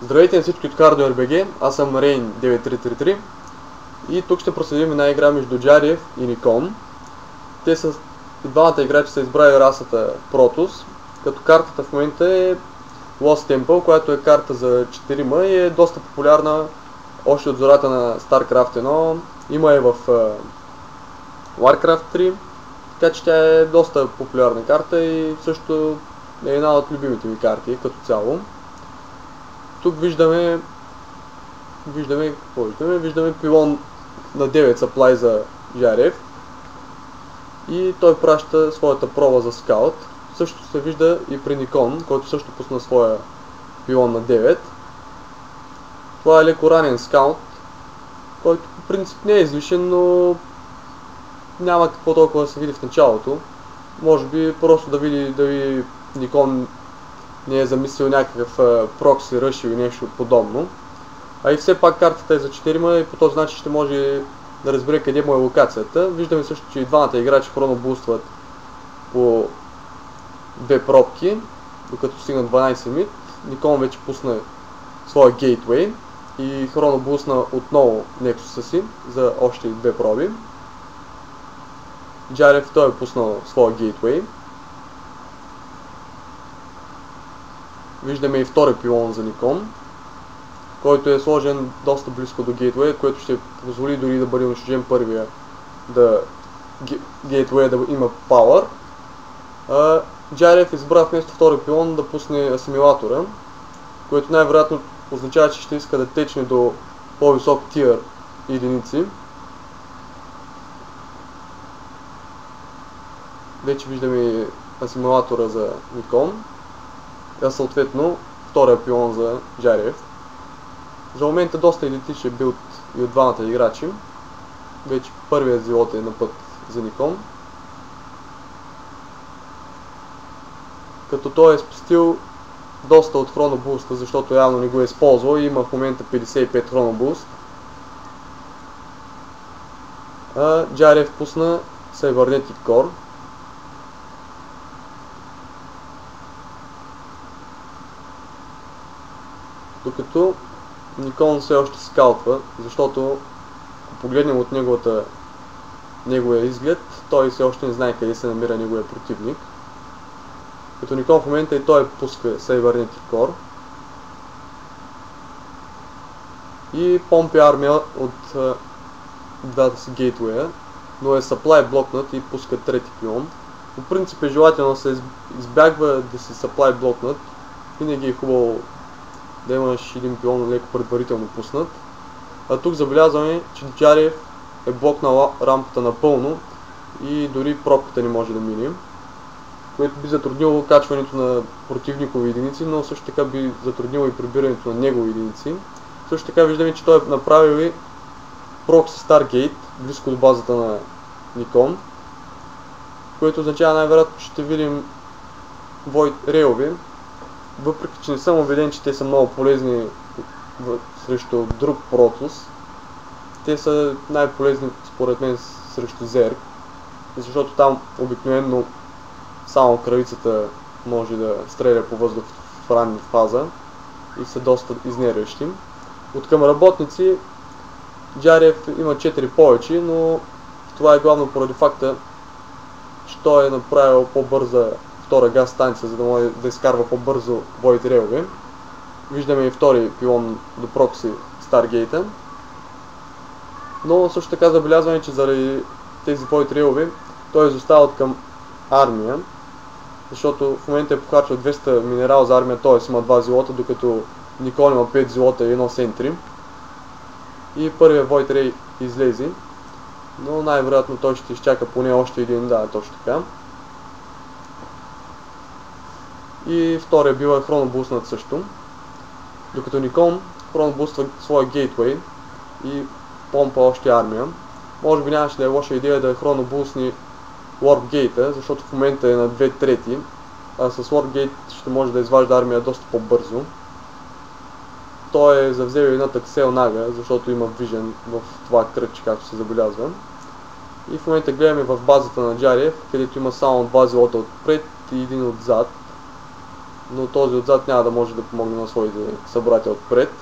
Здравейте на всички от HardwareBG, аз съм Rain9333 и тук ще проследим една игра между Джариев и Никон. Двамата играчи са избрали расата Protoss, като картата в момента е Lost Temple, която е карта за 4 и е доста популярна още от зората на StarCraft 1, има и в Warcraft 3, така че тя е доста популярна карта и също е една от любимите ми карти като цяло. Тук виждаме пилон на 9 supply за Джариев и той праща своята проба за скаут. Също се вижда и при Никон, който също пусна своя пилон на 9. Това е леко ранен скаут, който по принцип не е излишен, но няма какво толкова да се види в началото. Може би просто да види Никон не е замислил някакъв прокси ръш или нещо подобно. А и все пак картата е за 4 и по този начин ще може да разбере къде му е локацията. Виждаме също, че и двамата играчи хронобустват по две пробки, докато стигнат 12 мид. Никон вече пусна своя гейтвей и хронобусна отново Nexus си за още две проби. Джариев той е пуснал своя гейтвей. Виждаме и втори пилон за Никон, който е сложен доста близко до гейтвея, което ще позволи дори да бъде унищожен първия гейтвея да има power. Джариев избра вместо втори пилон да пусне асимилатора, което най-вероятно означава, че ще иска да течне до по-висок тир единици. Вече виждаме асимилатора за Никон, а съответно втория пилон за Джариев. За момента доста идентичен билд и от двамата играчи. Вече първият зелот е на път за Никон. Като той е спестил доста от хронобуста, защото явно не го е използвал и има в момента 55 хронобуст. Джариев пусна Cybernetic Core. Докато Никон все още скаутва, защото ако погледнем от неговия изглед, той все още не знае къде се намира неговия противник. Като Никон в момента и той пуска Cybernetic Core и помпи армия от двата си гейтвея, но е supply блокнат и пуска трети пилон. По принцип е желателно да се избягва да си supply блокнат, винаги е хубаво да имаш един пилон леко предварително пуснат. А тук забелязваме, че Джариев е блокнал рампата напълно и дори пробката не може да мине, което би затруднило качването на противникови единици, но също така би затруднило и прибирането на негови единици. Също така виждаме, че той е направил и прокси Stargate близко до базата на Никон, което означава най-вероятно, че ще видим Void Rail'ове. Въпреки че не съм убеден, че те са много полезни срещу друг Protoss, те са най-полезни според мен срещу Zerg, защото там обикновено само кралицата може да стреля по въздух в ранна фаза и са доста изнервящи. От към работници Джариев има 4 повече, но това е главно поради факта, че той е направил по-бърза втора газ станция, за да може да изкарва по-бързо Void Rail'ове. Виждаме и втори пилон до прокси Stargate. Но също така забелязваме, че заради тези Void Rail'ове той изостава от към армия, защото в момента е похарчил 200 минерал за армия, т.е. има 2 зелота, докато Никон има 5 зелота и 1 сентри. И първият Void Rail излезе, но най-вероятно той ще изчака поне още един, да, точно така. И втория бил е хронобуснат също. Докато Никон хронобуства своя гейтвей и помпа още армия. Може би нямаше да е лоша идея да хронобусни Warpgate, защото в момента е на 2/3, а с Warpgate ще може да изважда армия доста по-бързо. Той е завзел едната Ксел Нага, защото има вижен в това кръгче, както се забелязва. И в момента гледаме в базата на Джариев, където има само 2 зелота отпред и един отзад. но този отзад няма да може да помогне на своите събратя отпред.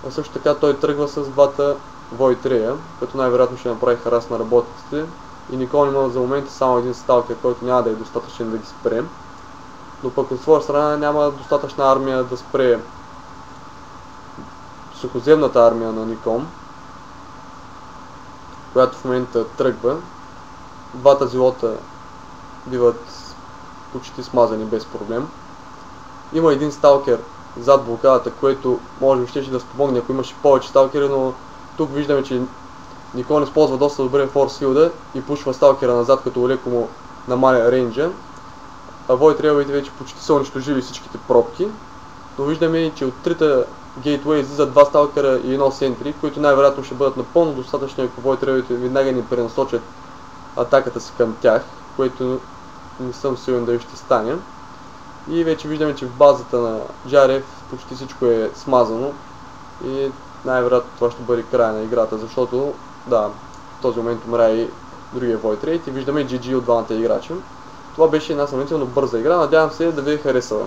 А също така той тръгва с двата Void Ray, като най-вероятно ще направи харас на работниците. И Никон има за момента само един сталкер, който няма да е достатъчен да ги спре. Но пък от своя страна няма достатъчна армия да спре сухоземната армия на Никон, която в момента тръгва. Двата зелота биват почти смазани без проблем. Има един сталкер зад блокадата, което може би ще да спомогне, ако имаше повече сталкери, но тук виждаме, че Никон използва доста добре форсфилда и пушва сталкера назад, като леко му намаля рейнджа. А Void Ray вече почти са унищожили всичките пробки, но виждаме, че от трите гейтвей излизат два сталкера и едно сентри, които най-вероятно ще бъдат напълно достатъчни, ако Void Ray веднага ни пренасочат атаката си към тях, което не съм сигурен дали ще стане. И вече виждаме, че в базата на Джарев почти всичко е смазано и най-вероятно това ще бъде края на играта, защото да, в този момент умря и другия Void Ray и виждаме GG от двамата играчи. Това беше една сравнително бърза игра, надявам се да ви е харесала.